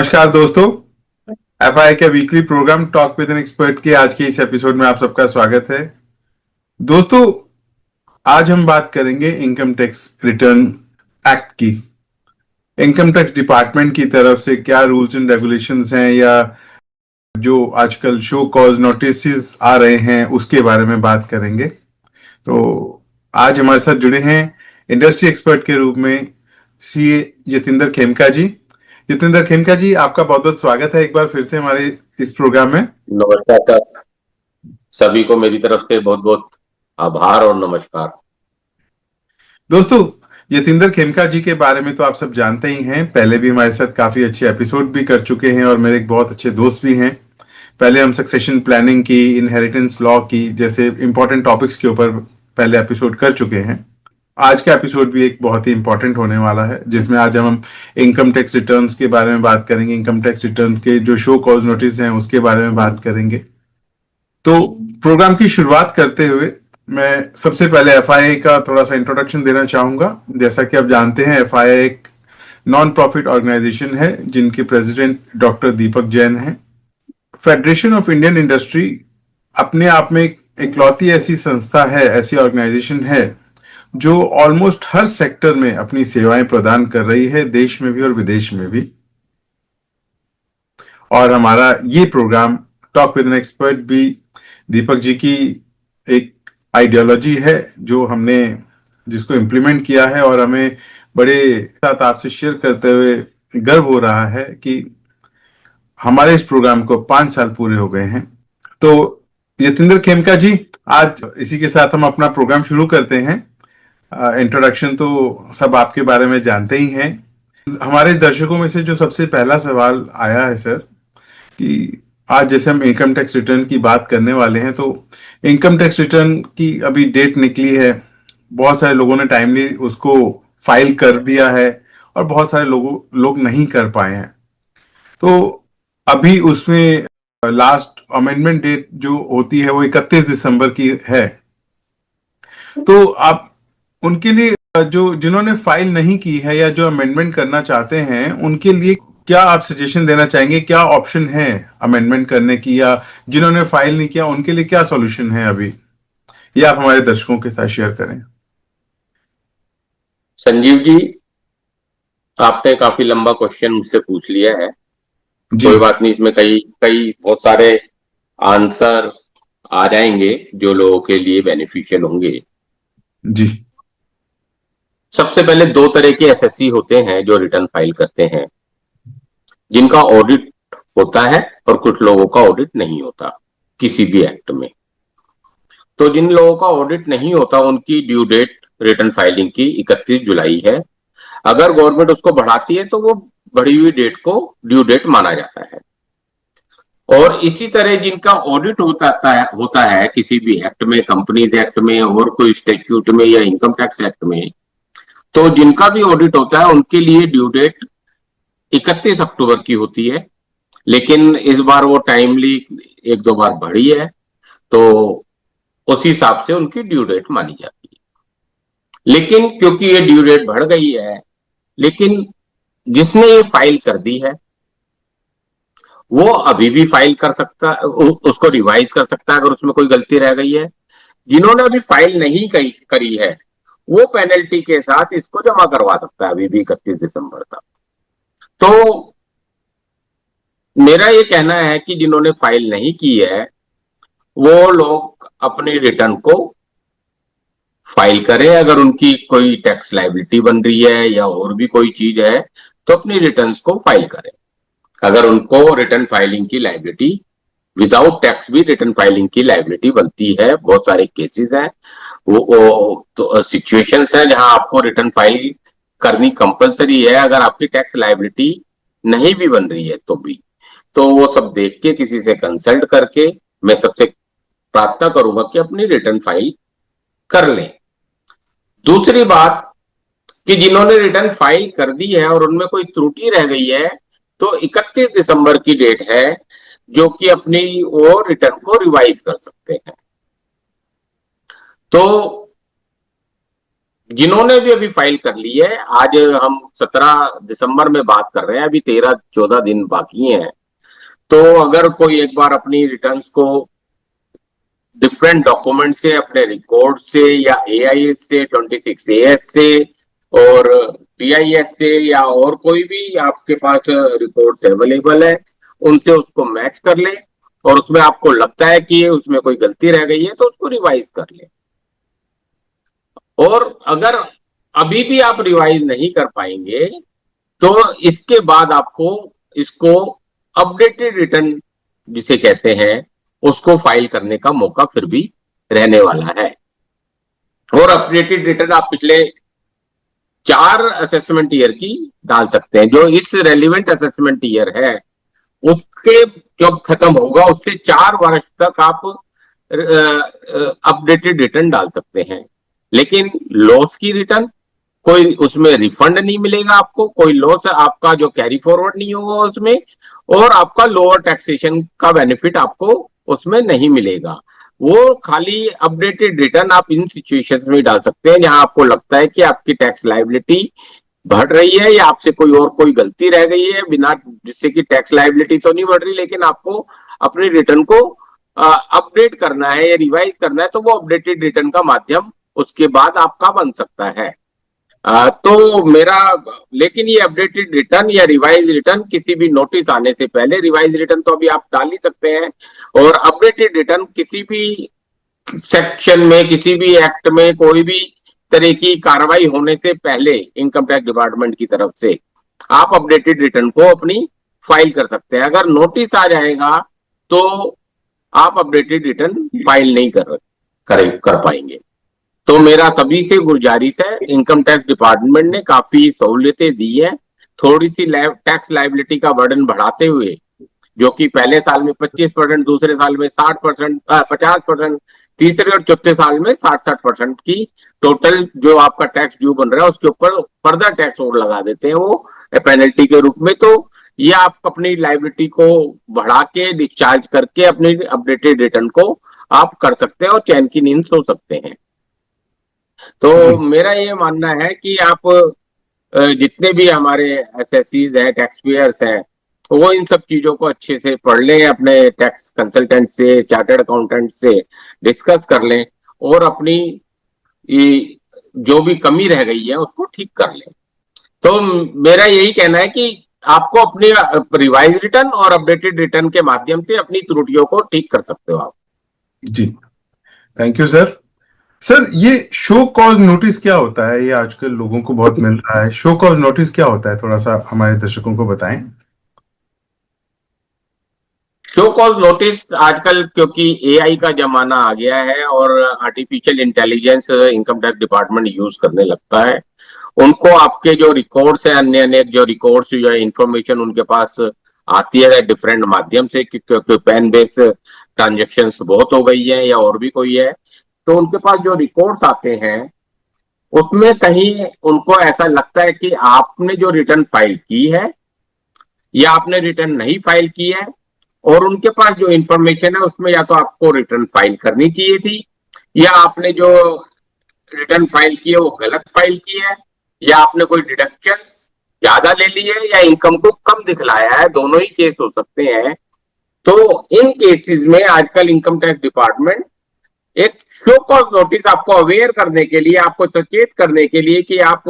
नमस्कार दोस्तों। एफआई के weekly program talk with an expert के आज के इस एपिसोड में आप सबका स्वागत है। दोस्तों, आज हम बात करेंगे इनकम टैक्स रिटर्न एक्ट की। इनकम टैक्स डिपार्टमेंट की तरफ से क्या रूल्स एंड रेगुलेशंस हैं या जो आजकल शो कॉज नोटिस आ रहे हैं उसके बारे में बात करेंगे। तो आज हमारे साथ जुड़े हैं इंडस्ट्री एक्सपर्ट के रूप में सीए यतिंदर खेमका जी। जितेंद्र खेमका जी, आपका बहुत बहुत स्वागत है एक बार फिर से हमारे इस प्रोग्राम में। नमस्कार सर, सभी को मेरी तरफ से बहुत बहुत आभार और नमस्कार। दोस्तों, यतिंदर खेमका जी के बारे में तो आप सब जानते ही हैं, पहले भी हमारे साथ काफी अच्छे एपिसोड भी कर चुके हैं और मेरे एक बहुत अच्छे दोस्त भी हैं। पहले हम सक्सेशन प्लानिंग की, इनहेरिटेंस लॉ की जैसे इंपॉर्टेंट टॉपिक्स के ऊपर पहले एपिसोड कर चुके हैं। आज का एपिसोड भी एक बहुत ही इंपॉर्टेंट होने वाला है, जिसमें आज हम इनकम टैक्स रिटर्न्स के बारे में बात करेंगे। इनकम टैक्स रिटर्न्स के जो शो कॉज नोटिस हैं उसके बारे में बात करेंगे। तो प्रोग्राम की शुरुआत करते हुए मैं सबसे पहले एफआईआई का थोड़ा सा इंट्रोडक्शन देना चाहूंगा। जैसा कि आप जानते हैं, एफआईआई एक नॉन प्रॉफिट ऑर्गेनाइजेशन है जिनके प्रेसिडेंट डॉक्टर दीपक जैन हैं। फेडरेशन ऑफ इंडियन इंडस्ट्री अपने आप में इकलौती ऐसी संस्था है, ऐसी ऑर्गेनाइजेशन है जो ऑलमोस्ट हर सेक्टर में अपनी सेवाएं प्रदान कर रही है, देश में भी और विदेश में भी। और हमारा ये program talk with an expert भी दीपक जी की एक आइडियोलॉजी है जो हमने जिसको इम्प्लीमेंट किया है, और हमें बड़े साथ आपसे शेयर करते हुए गर्व हो रहा है कि हमारे इस प्रोग्राम को 5 साल पूरे हो गए हैं। तो यतिंदर खेमका जी, आज इसी के साथ हम अपना प्रोग्राम शुरू करते हैं। इंट्रोडक्शन तो सब आपके बारे में जानते ही हैं। हमारे दर्शकों में से जो सबसे पहला सवाल आया है सर, कि आज जैसे हम इनकम टैक्स रिटर्न की बात करने वाले हैं, तो इनकम टैक्स रिटर्न की अभी डेट निकली है। बहुत सारे लोगों ने टाइमली उसको फाइल कर दिया है और बहुत सारे लोग नहीं कर पाए हैं। तो अभी उसमें लास्ट अमेंडमेंट डेट जो होती है वो 31 दिसंबर की है। तो आप उनके लिए जो जिन्होंने फाइल नहीं की है या जो अमेंडमेंट करना चाहते हैं उनके लिए क्या आप सजेशन देना चाहेंगे? क्या ऑप्शन है अमेंडमेंट करने की, या जिन्होंने फाइल नहीं किया उनके लिए क्या सॉल्यूशन है अभी, ये आप हमारे दर्शकों के साथ शेयर करें। संजीव जी, आपने काफी लंबा क्वेश्चन मुझसे पूछ लिया है। जी कोई बात नहीं, इसमें कई कई बहुत सारे आंसर आ जाएंगे जो लोगों के लिए बेनिफिशियल होंगे। जी सबसे पहले दो तरह के एसएससी होते हैं जो रिटर्न फाइल करते हैं, जिनका ऑडिट होता है और कुछ लोगों का ऑडिट नहीं होता किसी भी एक्ट में। तो जिन लोगों का ऑडिट नहीं होता उनकी ड्यू डेट रिटर्न फाइलिंग की 31 जुलाई है। अगर गवर्नमेंट उसको बढ़ाती है तो वो बढ़ी हुई डेट को ड्यू डेट माना जाता है। और इसी तरह जिनका ऑडिट होता है किसी भी एक्ट में, कंपनीज एक्ट में और कोई स्टैट्यूट में या इनकम टैक्स एक्ट में, तो जिनका भी ऑडिट होता है उनके लिए ड्यू डेट 31 अक्टूबर की होती है। लेकिन इस बार वो टाइमली एक दो बार बढ़ी है, तो उस हिसाब से उनकी ड्यू डेट मानी जाती है। लेकिन क्योंकि ये ड्यू डेट बढ़ गई है, लेकिन जिसने ये फाइल कर दी है वो अभी भी फाइल कर सकता, उसको रिवाइज कर सकता है अगर उसमें कोई गलती रह गई है। जिन्होंने अभी फाइल नहीं करी है वो पेनल्टी के साथ इसको जमा करवा सकता है अभी भी 31 दिसंबर तक। तो मेरा ये कहना है कि जिन्होंने फाइल नहीं की है वो लोग अपने रिटर्न को फाइल करें। अगर उनकी कोई टैक्स लायबिलिटी बन रही है या और भी कोई चीज है तो अपनी रिटर्न्स को फाइल करें। अगर उनको रिटर्न फाइलिंग की लायबिलिटी, विदाउट टैक्स भी रिटर्न फाइलिंग की लायबिलिटी बनती है, बहुत सारे केसेस हैं, वो तो सिचुएशंस है जहां आपको रिटर्न फाइल करनी कंपलसरी है अगर आपकी टैक्स लायबिलिटी नहीं भी बन रही है तो भी। तो वो सब देख के किसी से कंसल्ट करके मैं सबसे प्रार्थना करूंगा कि अपनी रिटर्न फाइल कर लें। दूसरी बात कि जिन्होंने रिटर्न फाइल कर दी है और उनमें कोई त्रुटि रह गई है, तो 31 दिसंबर की डेट है जो कि अपनी वो रिटर्न को रिवाइज कर सकते हैं। तो जिन्होंने भी अभी फाइल कर ली है, आज हम 17 दिसंबर में बात कर रहे हैं, अभी 13-14 दिन बाकी हैं, तो अगर कोई एक बार अपनी रिटर्न्स को डिफरेंट डॉक्यूमेंट से, अपने रिकॉर्ड से या एआईएस से, 26AS से और टीआईएस से या और कोई भी आपके पास रिकॉर्ड्स अवेलेबल है, उनसे उसको मैच कर ले और उसमें आपको लगता है कि उसमें कोई गलती रह गई है तो उसको रिवाइज कर ले। और अगर अभी भी आप रिवाइज नहीं कर पाएंगे तो इसके बाद आपको इसको अपडेटेड रिटर्न जिसे कहते हैं उसको फाइल करने का मौका फिर भी रहने वाला है। और अपडेटेड रिटर्न आप पिछले 4 असेसमेंट ईयर की डाल सकते हैं। जो इस रेलिवेंट असेसमेंट ईयर है उसके जब खत्म होगा उससे 4 वर्ष तक आप अपडेटेड रिटर्न डाल सकते हैं। लेकिन लॉस की रिटर्न कोई उसमें रिफंड नहीं मिलेगा आपको, कोई लॉस आपका जो कैरी फॉरवर्ड नहीं होगा उसमें, और आपका लोअर टैक्सेशन का बेनिफिट आपको उसमें नहीं मिलेगा। वो खाली अपडेटेड रिटर्न आप इन सिचुएशंस में डाल सकते हैं जहां आपको लगता है कि आपकी टैक्स लायबिलिटी बढ़ रही है या आपसे कोई गलती रह गई है, बिना जिससे कि टैक्स लायबिलिटी तो नहीं बढ़ रही लेकिन आपको अपने रिटर्न को अपडेट करना है या रिवाइज करना है, तो वो अपडेटेड रिटर्न का माध्यम उसके बाद आपका बन सकता है। तो मेरा, लेकिन ये अपडेटेड रिटर्न या रिवाइज रिटर्न किसी भी नोटिस आने से पहले, रिवाइज रिटर्न तो अभी आप डाल ही सकते हैं, और अपडेटेड रिटर्न किसी भी सेक्शन में, किसी भी एक्ट में, कोई भी तरह की कार्रवाई होने से पहले इनकम टैक्स डिपार्टमेंट की तरफ से आप अपडेटेड रिटर्न को अपनी फाइल कर सकते हैं। अगर नोटिस आ जाएगा तो आप अपडेटेड रिटर्न फाइल नहीं कर पाएंगे। तो मेरा सभी से गुजारिश है, इनकम टैक्स डिपार्टमेंट ने काफी सहूलियतें दी है, थोड़ी सी टैक्स लायबिलिटी का बर्डन बढ़ाते हुए, जो कि पहले साल में 25%, दूसरे साल में 60%, 50%, तीसरे और चौथे साल में 60-60% की टोटल जो आपका टैक्स ड्यू बन रहा है उसके ऊपर फर्दर टैक्स और लगा देते हैं वो पेनल्टी के रूप में। तो ये आप अपनी लायबिलिटी को बढ़ा के डिस्चार्ज करके अपनी अपडेटेड रिटर्न को आप कर सकते हैं और चैन की नींद सो सकते हैं। तो जी मेरा ये मानना है कि आप जितने भी हमारे एसएससीज हैं, टैक्स पेयर्स हैं, तो वो इन सब चीजों को अच्छे से पढ़ लें, अपने टैक्स कंसल्टेंट से, चार्टर्ड अकाउंटेंट से डिस्कस कर लें और अपनी जो भी कमी रह गई है उसको ठीक कर लें। तो मेरा यही कहना है कि आपको अपनी रिवाइज रिटर्न और अपडेटेड रिटर्न के माध्यम से अपनी त्रुटियों को ठीक कर सकते हो आप। जी, थैंक यू सर। सर, ये शो कॉज नोटिस क्या होता है? ये आजकल लोगों को बहुत मिल रहा है। शो कॉज नोटिस क्या होता है, थोड़ा सा हमारे दर्शकों को बताएं। शो कॉज नोटिस आजकल, क्योंकि एआई का जमाना आ गया है और artificial intelligence income tax department use करने लगता है, उनको आपके जो रिकॉर्ड्स है, अन्य अन्य जो रिकॉर्ड्स, जो इंफॉर्मेशन उनके पास आती है डिफरेंट माध्यम से, क्योंकि पेन बेस्ड ट्रांजेक्शन बहुत हो गई है या और भी कोई है, तो उनके पास जो रिकॉर्ड्स आते हैं उसमें कहीं उनको ऐसा लगता है कि आपने जो रिटर्न फाइल की है या आपने रिटर्न नहीं फाइल की है, और उनके पास जो इंफॉर्मेशन है उसमें या तो आपको रिटर्न फाइल करनी चाहिए थी या आपने जो रिटर्न फाइल की है वो गलत फाइल की है, या आपने कोई डिडक्शन ज्यादा ले ली है या इनकम को कम दिखलाया है, दोनों ही केस हो सकते हैं। तो इन केसेस में आजकल इनकम टैक्स डिपार्टमेंट एक शो कॉज नोटिस आपको अवेयर करने के लिए, आपको सचेत करने के लिए कि आप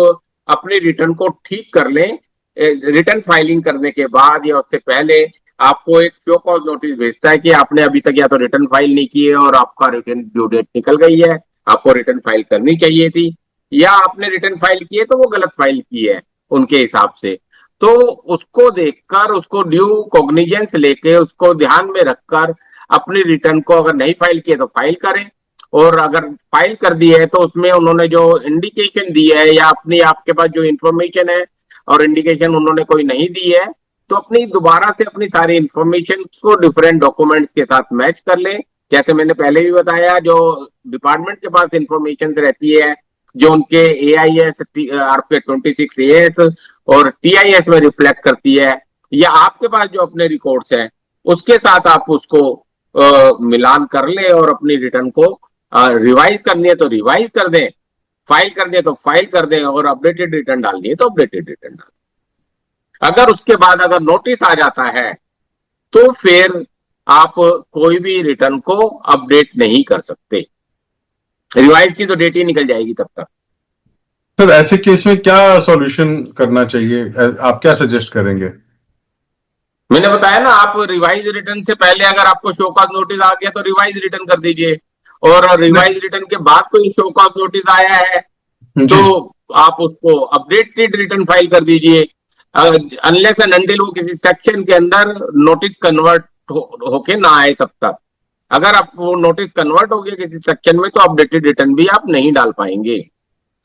अपने रिटर्न को ठीक कर लें, रिटर्न फाइलिंग करने के बाद या उससे पहले आपको एक शो कॉज नोटिस भेजता है कि आपने अभी तक या तो रिटर्न फाइल नहीं की है और आपका रिटर्न ड्यू डेट निकल गई है, आपको रिटर्न फाइल करनी चाहिए थी, या आपने रिटर्न फाइल की है तो वो गलत फाइल की है उनके हिसाब से। तो उसको देखकर, उसको ड्यू कॉग्निजेंस लेके, उसको ध्यान में रखकर अपनी रिटर्न को अगर नहीं फाइल किया तो फाइल करें, और अगर फाइल कर दी है तो उसमें उन्होंने जो इंडिकेशन दी है या अपनी आपके पास जो इंफॉर्मेशन है और इंडिकेशन उन्होंने कोई नहीं दी है, तो अपनी दोबारा से अपनी सारी इंफॉर्मेशन को डिफरेंट डॉक्यूमेंट्स के साथ मैच कर लें। जैसे मैंने पहले भी बताया, जो डिपार्टमेंट के पास इंफॉर्मेशन रहती है, जो उनके AIS, आपके 26AS और TIS में रिफ्लेक्ट करती है, या आपके पास जो अपने रिकॉर्ड्स हैं उसके साथ आप उसको मिलान कर ले और अपनी रिटर्न को रिवाइज करनी है तो रिवाइज कर दें, फाइल कर दे तो फाइल कर दे, और अपडेटेड रिटर्न डालनी है तो अपडेटेड रिटर्न डाल। अगर उसके बाद अगर नोटिस आ जाता है तो फिर आप कोई भी रिटर्न को अपडेट नहीं कर सकते, रिवाइज की तो डेट ही निकल जाएगी तब तक। सर ऐसे केस में क्या सॉल्यूशन करना चाहिए, आप क्या सजेस्ट करेंगे? मैंने बताया ना, आप रिवाइज रिटर्न से पहले अगर आपको शो कॉज नोटिस आ गया तो रिवाइज रिटर्न कर दीजिए, और रिवाइज रिटर्न के बाद कोई शो कॉज नोटिस आया है तो जी आप उसको अपडेटेड रिटर्न फाइल कर दीजिए, अनलेस एंड अनटिल वो किसी सेक्शन के अंदर नोटिस कन्वर्ट होके ना आए तब तक। अगर आप वो नोटिस कन्वर्ट हो गया किसी सेक्शन में तो अपडेटेड रिटर्न भी आप नहीं डाल पाएंगे।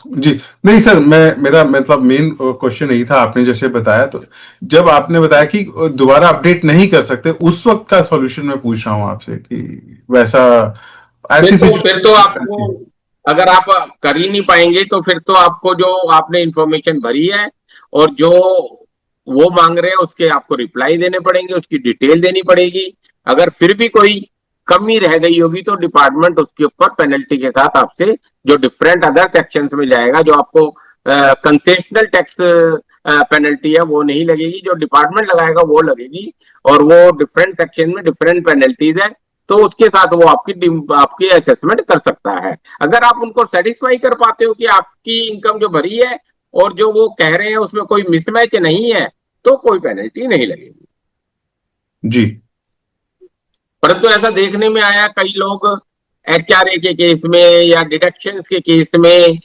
जी। नहीं सर, मेरा मतलब मेन क्वेश्चन यही था, आपने जैसे बताया, तो जब आपने बताया कि दोबारा अपडेट नहीं कर सकते, उस वक्त का सॉल्यूशन मैं पूछ रहा हूं आपसे कि वैसा ऐसी फिर तो आपको, सिचुएशन। अगर आप कर ही नहीं पाएंगे तो फिर तो आपको जो आपने इंफॉर्मेशन भरी है और जो वो मांग रहे हैं उसके आपको रिप्लाई देने पड़ेंगे, उसकी डिटेल देनी पड़ेगी। अगर फिर भी कोई कमी रह गई होगी तो डिपार्टमेंट उसके ऊपर पेनल्टी के साथ आपसे जो डिफरेंट अदर सेक्शंस में जाएगा, जो आपको कंसेशनल टैक्स पेनल्टी है वो नहीं लगेगी, जो डिपार्टमेंट लगाएगा वो लगेगी, और वो डिफरेंट सेक्शन में डिफरेंट पेनल्टीज है, तो उसके साथ वो आपकी असेसमेंट कर सकता है। अगर आप उनको सेटिस्फाई कर पाते हो कि आपकी इनकम जो भरी है और जो वो कह रहे हैं उसमें कोई मिसमैच नहीं है तो कोई पेनल्टी नहीं लगेगी। जी परंतु ऐसा देखने में आया कई लोग एचआरए के केस में या डिडक्शंस के केस में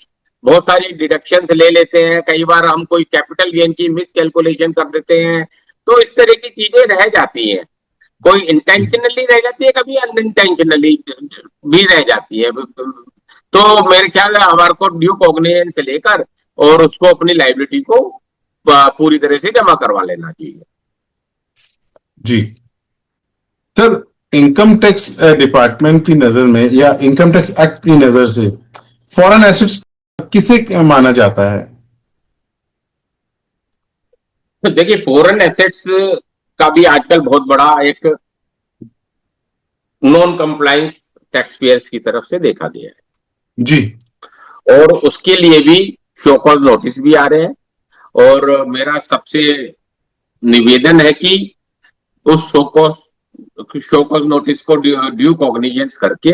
बहुत सारी डिडक्शंस ले लेते हैं, कई बार हम कोई कैपिटल गेन की मिस कैलकुलेशन कर देते हैं, तो इस तरह की चीजें रह जाती हैं। कोई इंटेंशनली रह जाती है, कभी अनइंटेंशनली भी रह जाती है। तो मेरे ख्याल है हमारे को ड्यू कॉग्निजेंस से लेकर और उसको अपनी लाइबिलिटी को पूरी तरह से जमा करवा लेना चाहिए। जी सर, इनकम टैक्स डिपार्टमेंट की नजर में या इनकम टैक्स एक्ट की नजर से फॉरेन एसेट्स किसे माना जाता है? तो देखिए, फॉरेन एसेट्स का भी आजकल बहुत बड़ा एक नॉन कंप्लाइंस टैक्स पेयर्स की तरफ से देखा गया जी है, और उसके लिए भी शो कॉज नोटिस भी आ रहे हैं। और मेरा सबसे निवेदन है कि उस शो कॉज नोटिस को ड्यू कॉग्निजेंस करके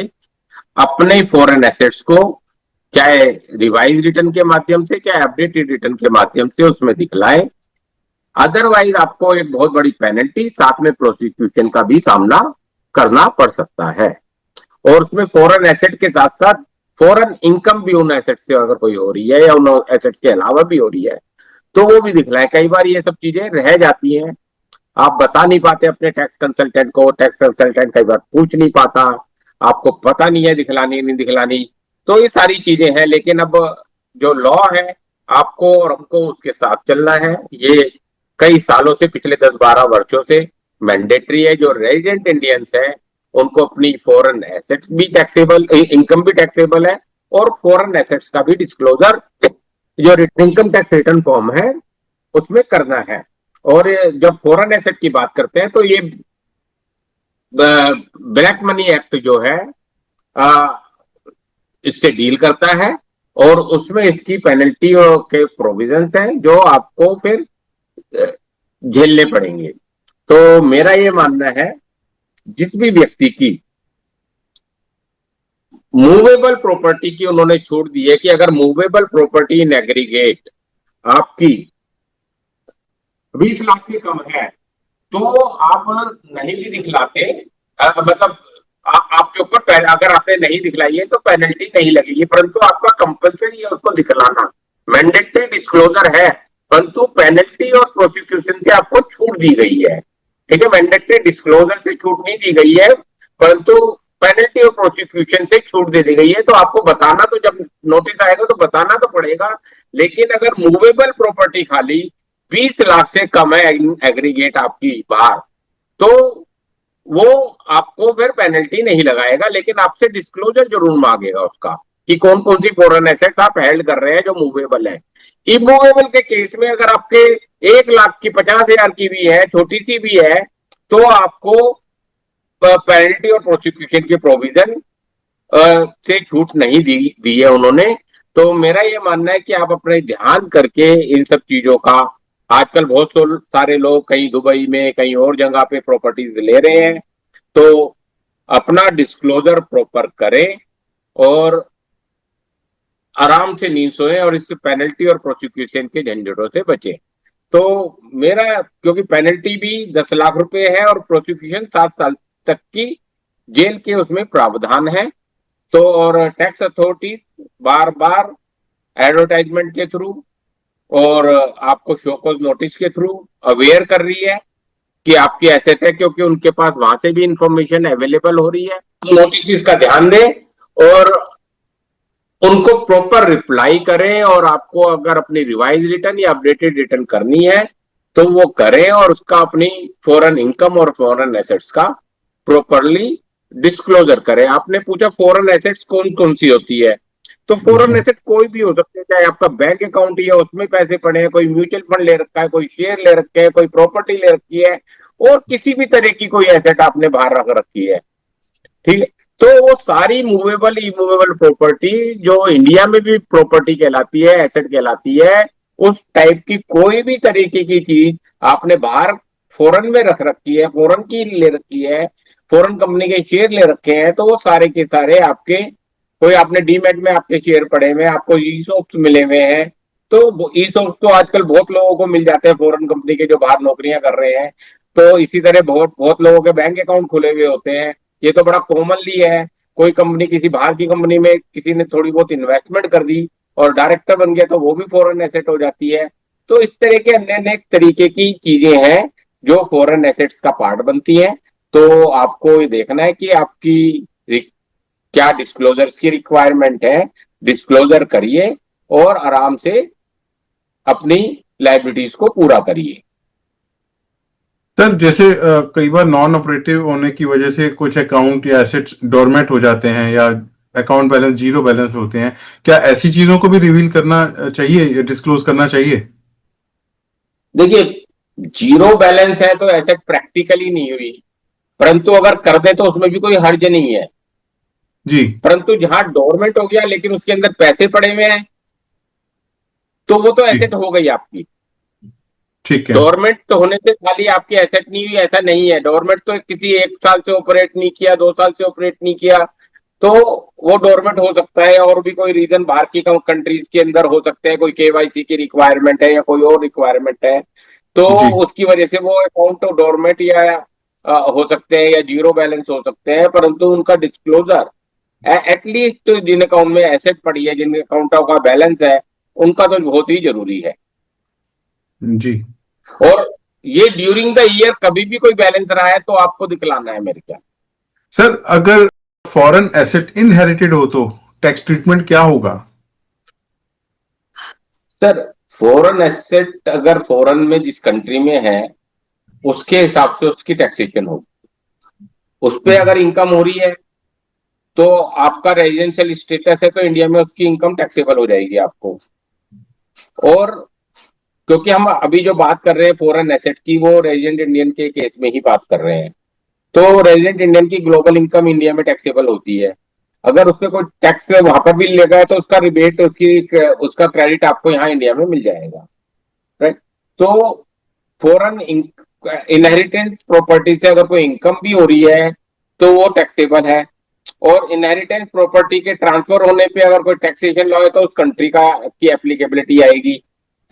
अपने फॉरेन एसेट्स को चाहे रिवाइज रिटर्न के माध्यम से चाहे अपडेटेड रिटर्न के माध्यम से उसमें दिखलाएं। अदरवाइज आपको एक बहुत बड़ी पेनल्टी साथ में प्रोसिक्यूशन का भी सामना करना पड़ सकता है। और उसमें फॉरेन एसेट के साथ साथ फॉरेन इनकम भी उन एसेट से अगर कोई हो रही है या उन एसेट्स के अलावा भी हो रही है तो वो भी दिखलाएं। कई बार ये सब चीजें रह जाती हैं, आप बता नहीं पाते अपने टैक्स कंसल्टेंट को, टैक्स कंसल्टेंट कई बार पूछ नहीं पाता, आपको पता नहीं है दिखलानी नहीं दिखलानी, तो ये सारी चीजें हैं। लेकिन अब जो लॉ है आपको और हमको उसके साथ चलना है। ये कई सालों से, पिछले 10-12 वर्षों से मैंडेटरी है। जो रेजिडेंट इंडियंस है उनको अपनी फॉरेन एसेट भी टैक्सेबल, इनकम भी टैक्सेबल है, और फॉरेन एसेट्स का भी डिस्क्लोजर जो इनकम टैक्स रिटर्न फॉर्म है उसमें करना है। और जब फॉरेन एसेट की बात करते हैं तो ये ब्लैक मनी एक्ट जो है इससे डील करता है, और उसमें इसकी पेनल्टी के प्रोविजंस हैं जो आपको फिर झेलने पड़ेंगे। तो मेरा ये मानना है जिस भी व्यक्ति की मूवेबल प्रॉपर्टी की उन्होंने छूट दी है कि अगर मूवेबल प्रॉपर्टी इन एग्रीगेट आपकी 20 लाख से कम है तो आप नहीं भी दिखलाते, मतलब आपके ऊपर अगर आपने नहीं दिखलाई है तो पेनल्टी नहीं लगेगी, परंतु आपका कंपल्सरी है उसको दिखलाना, मैंडेटरी डिस्क्लोजर है, परंतु पेनल्टी और प्रोसिक्यूशन से आपको छूट दी गई है। ठीक है, मैंडेटरी डिस्क्लोजर से छूट नहीं दी गई है, परंतु पेनल्टी और प्रोसिक्यूशन से छूट दे दी गई है। तो आपको बताना, तो जब नोटिस आएगा तो बताना तो पड़ेगा। लेकिन अगर मूवेबल प्रॉपर्टी खाली 20 लाख से कम है एग्रीगेट आपकी बाहर, तो वो आपको फिर पेनल्टी नहीं लगाएगा, लेकिन आपसे डिस्क्लोजर जरूर मांगेगा उसका कि कौन कौन सी फॉरेन एसेट्स आप हेल्ड कर रहे हैं जो मूवेबल है। इमूवेबल के केस में अगर आपके 1 लाख की 50,000 की भी है, छोटी सी भी है, तो आपको पेनल्टी और प्रोसिक्यूशन के प्रोविजन से छूट नहीं दी है उन्होंने। तो मेरा ये मानना है कि आप अपने ध्यान करके इन सब चीजों का, आजकल बहुत सारे लोग कहीं दुबई में कहीं और जगह पे प्रॉपर्टीज ले रहे हैं, तो अपना डिस्क्लोजर प्रॉपर करें और आराम से नींद सोए और इससे पेनल्टी और प्रोसिक्यूशन के झंझटों से बचे। तो मेरा, क्योंकि पेनल्टी भी 10 लाख रुपए है और प्रोसिक्यूशन 7 साल तक की जेल के उसमें प्रावधान है। तो और टैक्स अथॉरिटीज बार बार एडवर्टाइजमेंट के थ्रू और आपको शोकॉज नोटिस के थ्रू अवेयर कर रही है कि आपकी एसेट है, क्योंकि उनके पास वहां से भी इंफॉर्मेशन अवेलेबल हो रही है। तो नोटिस का ध्यान दें और उनको प्रॉपर रिप्लाई करें, और आपको अगर अपनी रिवाइज रिटर्न या अपडेटेड रिटर्न करनी है तो वो करें और उसका अपनी फॉरेन इनकम और फॉरेन एसेट्स का प्रॉपरली डिस्क्लोजर करें। आपने पूछा फॉरेन एसेट्स कौन कौन सी होती है, तो फॉरेन जी एसेट कोई भी हो सकते हैं, चाहे आपका बैंक अकाउंट ही है उसमें पैसे पड़े हैं, कोई म्यूचुअल फंड ले रखा है, कोई शेयर ले रखे हैं, कोई प्रॉपर्टी ले रखी है, और किसी भी तरह की कोई एसेट आपने बाहर रख रखी है, ठीक है। तो वो सारी मूवेबल इमूवेबल प्रॉपर्टी जो इंडिया में भी प्रॉपर्टी कहलाती है, एसेट कहलाती है, उस टाइप की कोई भी तरीके की चीज आपने बाहर फॉरेन में रख रखी है, फॉरेन की ले रखी है, फॉरेन कंपनी के शेयर ले रखे हैं, तो वो सारे के सारे आपके, कोई आपने डीमैट में आपके शेयर पड़े हुए हैं, आपको ई सॉप्स मिले हुए हैं, तो ई सॉप्स तो आजकल बहुत लोगों को मिल जाते हैं फॉरेन कंपनी के जो बाहर नौकरियां कर रहे हैं। तो इसी तरह बहुत बहुत लोगों के बैंक अकाउंट खुले हुए होते हैं। ये तो बड़ा कॉमनली है। कोई कंपनी किसी बाहर की कंपनी में किसी ने थोड़ी बहुत इन्वेस्टमेंट कर दी और डायरेक्टर बन गया, तो वो भी फॉरेन एसेट हो जाती है। तो इस तरह के अन्य अनेक तरीके की चीजें हैं जो फॉरेन एसेट्स का पार्ट बनती हैं। तो आपको ये देखना है कि आपकी क्या डिस्क्लोजर्स की रिक्वायरमेंट है, डिस्क्लोजर करिए और आराम से अपनी लाइबिलिटीज को पूरा करिए। सर, जैसे कई बार नॉन ऑपरेटिव होने की वजह से कुछ अकाउंट या एसेट्स डोरमेट हो जाते हैं या अकाउंट बैलेंस जीरो बैलेंस होते हैं, क्या ऐसी चीजों को भी रिवील करना चाहिए या डिस्क्लोज करना चाहिए? देखिए, जीरो बैलेंस है तो एसेट प्रैक्टिकली नहीं हुई, परंतु अगर कर दे तो उसमें भी कोई हर्ज नहीं है। जी परंतु जहां डोरमेंट हो गया लेकिन उसके अंदर पैसे पड़े हुए हैं, तो वो तो जी एसेट हो गई आपकी। ठीक है। डोरमेंट तो होने से खाली आपकी एसेट नहीं हुई ऐसा नहीं है। डोरमेंट तो किसी 1 साल से ऑपरेट नहीं किया, 2 साल से ऑपरेट नहीं किया, तो वो डोरमेंट हो सकता है। और भी कोई रीजन बाहर की कंट्रीज के अंदर हो सकते हैं, कोई केवाईसी की रिक्वायरमेंट है या कोई और रिक्वायरमेंट है, तो जी उसकी वजह से वो अकाउंट तो डोरमेट या हो सकते हैं या जीरो बैलेंस हो सकते हैं। परंतु उनका डिस्क्लोजर एटलीस्ट जिन अकाउंट में एसेट पड़ी है, जिन अकाउंटों का बैलेंस है, उनका तो बहुत ही जरूरी है। जी और ये ड्यूरिंग द ईयर कभी भी कोई बैलेंस रहा है तो आपको दिखलाना है मेरे क्या। सर, अगर फॉरेन एसेट इनहेरिटेड हो तो टैक्स ट्रीटमेंट क्या होगा? सर, फॉरेन एसेट अगर फॉरेन में जिस कंट्री में है उसके हिसाब से उसकी टैक्सेशन होगी। उस पर अगर इनकम हो रही है तो आपका रेजिडेंशियल स्टेटस है तो इंडिया में उसकी इनकम टैक्सेबल हो जाएगी आपको। और क्योंकि हम अभी जो बात कर रहे हैं फॉरेन एसेट की, वो रेजिडेंट इंडियन के केस में ही बात कर रहे हैं, तो रेजिडेंट इंडियन की ग्लोबल इनकम इंडिया में टैक्सेबल होती है। अगर उसमें कोई टैक्स वहां पर भी लेगा तो उसका रिबेट, उसका क्रेडिट आपको यहाँ इंडिया में मिल जाएगा, राइट। तो फॉरेन इनहेरिटेंस प्रॉपर्टी से अगर कोई इनकम भी हो रही है तो वो टैक्सेबल है। और इनहेरिटेंस प्रॉपर्टी के ट्रांसफर होने पे अगर कोई टैक्सेशन लॉ है तो उस कंट्री का की एप्लीकेबिलिटी आएगी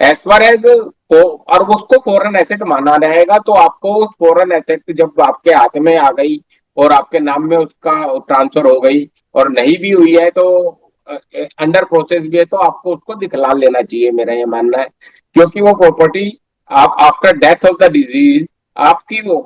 एज फार एज, और उसको फॉरेन एसेट माना जाएगा। तो आपको फॉरेन एसेट जब आपके हाथ में आ गई और आपके नाम में उसका ट्रांसफर हो गई और नहीं भी हुई है तो अंडर प्रोसेस भी है, तो आपको उसको दिखला लेना चाहिए, मेरा ये मानना है। क्योंकि वो प्रॉपर्टी आप after death of the disease आपकी वो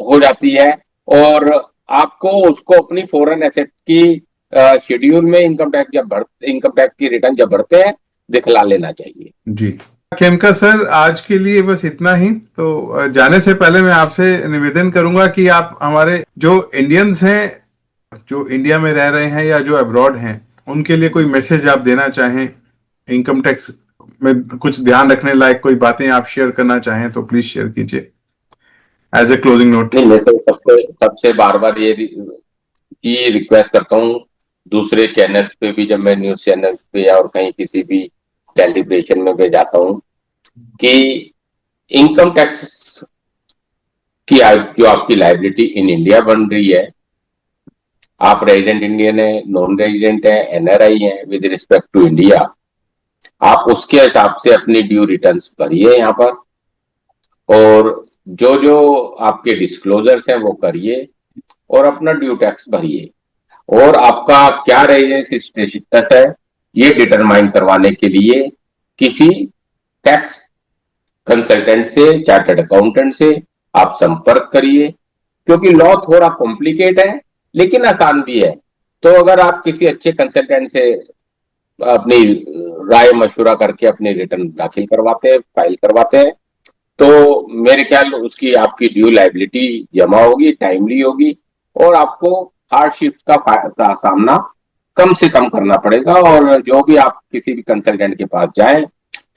हो जाती है, और आपको उसको अपनी फॉरेन एसेट की शेड्यूल में इनकम टैक्स की रिटर्न जब भरते हैं दिखला लेना चाहिए। जी खेमका सर, आज के लिए बस इतना ही। तो जाने से पहले मैं आपसे निवेदन करूंगा कि आप हमारे जो इंडियंस हैं जो इंडिया में रह रहे हैं या जो अब्रॉड हैं, उनके लिए कोई मैसेज आप देना चाहें, इनकम टैक्स में कुछ ध्यान रखने लायक कोई बातें आप शेयर करना चाहें तो प्लीज शेयर कीजिए एज ए क्लोजिंग नोट। नहीं, मैं तो सबसे सबसे बार बार ये की रिक्वेस्ट करता हूँ दूसरे चैनल्स पे भी, जब मैं न्यूज चैनल्स पे या और कहीं किसी भी टेलीविजन में भी जाता हूँ, कि इनकम टैक्स की जो आपकी लाइबिलिटी इन इंडिया बन रही है, आप रेजिडेंट इंडियन है, नॉन रेजिडेंट है, एनआरआई है, विद रिस्पेक्ट टू इंडिया, आप उसके हिसाब से अपनी ड्यू रिटर्न्स भरिए यहाँ पर, और जो जो आपके डिस्क्लोजर्स हैं वो करिए, और अपना ड्यू टैक्स भरिए, और आपका क्या रेजिडेंस स्टेटस है ये डिटरमाइन करवाने के लिए किसी टैक्स कंसल्टेंट से, चार्टर्ड अकाउंटेंट से आप संपर्क करिए, क्योंकि लॉ थोड़ा कॉम्प्लिकेट है लेकिन आसान भी है। तो अगर आप किसी अच्छे कंसल्टेंट से अपनी राय मशवरा करके अपनी रिटर्न दाखिल करवाते हैं, फाइल करवाते हैं, तो मेरे ख्याल उसकी आपकी ड्यू लाइबिलिटी जमा होगी, टाइमली होगी, और आपको हार्डशिप का सामना कम से कम करना पड़ेगा। और जो भी आप किसी भी कंसल्टेंट के पास जाएं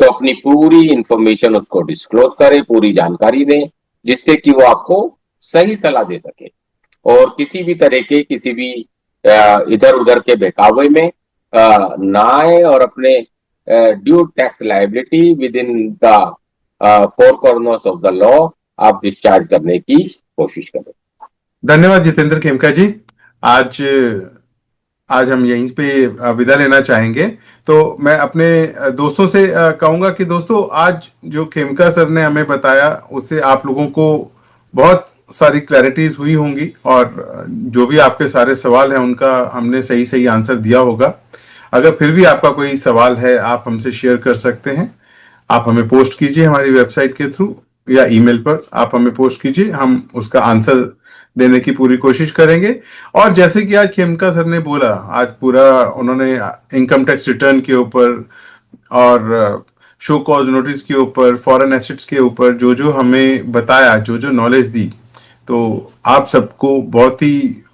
तो अपनी पूरी इंफॉर्मेशन उसको डिस्क्लोज करें, पूरी जानकारी दें, जिससे कि वो आपको सही सलाह दे सके, और किसी भी तरह के किसी भी इधर उधर के बहकावे में ना आए, और अपने due tax liability with in the four corners of the law आप डिस्चार्ज करने की कोशिश करें। धन्यवाद जितेंद्र खेमका जी। आज आज हम यहीं पे विदा लेना चाहेंगे। तो मैं अपने दोस्तों से कहूंगा कि दोस्तों, आज जो खेमका सर ने हमें बताया उससे आप लोगों को बहुत सारी क्लैरिटीज हुई होंगी, और जो भी आपके सारे सवाल हैं उनका हमने सही सही आंसर दिया होगा। अगर फिर भी आपका कोई सवाल है, आप हमसे शेयर कर सकते हैं। आप हमें पोस्ट कीजिए हमारी वेबसाइट के थ्रू, या ईमेल पर आप हमें पोस्ट कीजिए, हम उसका आंसर देने की पूरी कोशिश करेंगे। और जैसे कि आज खेमका सर ने बोला, आज पूरा उन्होंने इनकम टैक्स रिटर्न के ऊपर और शो कॉज नोटिस के ऊपर, फॉरेन एसेट्स के ऊपर जो जो हमें बताया, जो जो नॉलेज दी, तो आप सबको बहुत ही,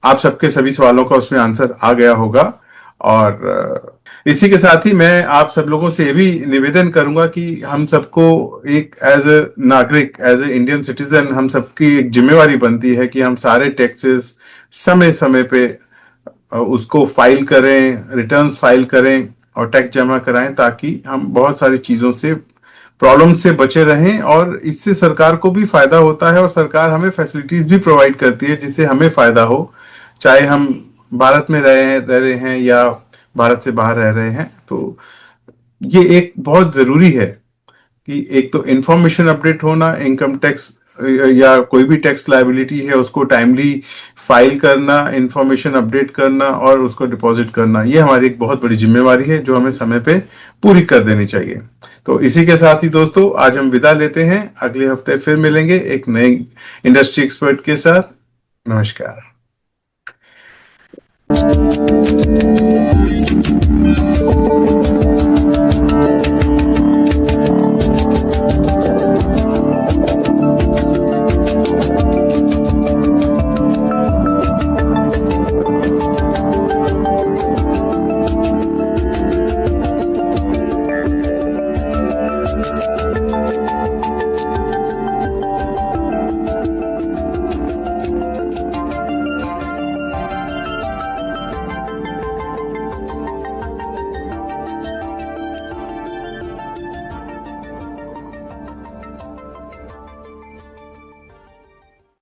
आप सबके सभी सवालों का उसमें आंसर आ गया होगा। और इसी के साथ ही मैं आप सब लोगों से ये भी निवेदन करूंगा कि हम सबको एक एज ए नागरिक, एज ए इंडियन सिटीजन, हम सबकी एक जिम्मेवारी बनती है कि हम सारे टैक्सेस समय समय पे उसको फाइल करें, रिटर्न्स फाइल करें और टैक्स जमा कराएं, ताकि हम बहुत सारी चीजों से, प्रॉब्लम से बचे रहें। और इससे सरकार को भी फायदा होता है, और सरकार हमें फैसिलिटीज भी प्रोवाइड करती है जिससे हमें फायदा हो, चाहे हम भारत में रह रहे हैं या भारत से बाहर रह रहे हैं। तो ये एक बहुत जरूरी है कि एक तो इंफॉर्मेशन अपडेट होना, इनकम टैक्स या कोई भी टैक्स लायबिलिटी है उसको टाइमली फाइल करना, इंफॉर्मेशन अपडेट करना और उसको डिपॉजिट करना, ये हमारी एक बहुत बड़ी जिम्मेवारी है जो हमें समय पे पूरी कर देनी चाहिए। तो इसी के साथ ही दोस्तों, आज हम विदा लेते हैं। अगले हफ्ते फिर मिलेंगे एक नए इंडस्ट्री एक्सपर्ट के साथ। नमस्कार।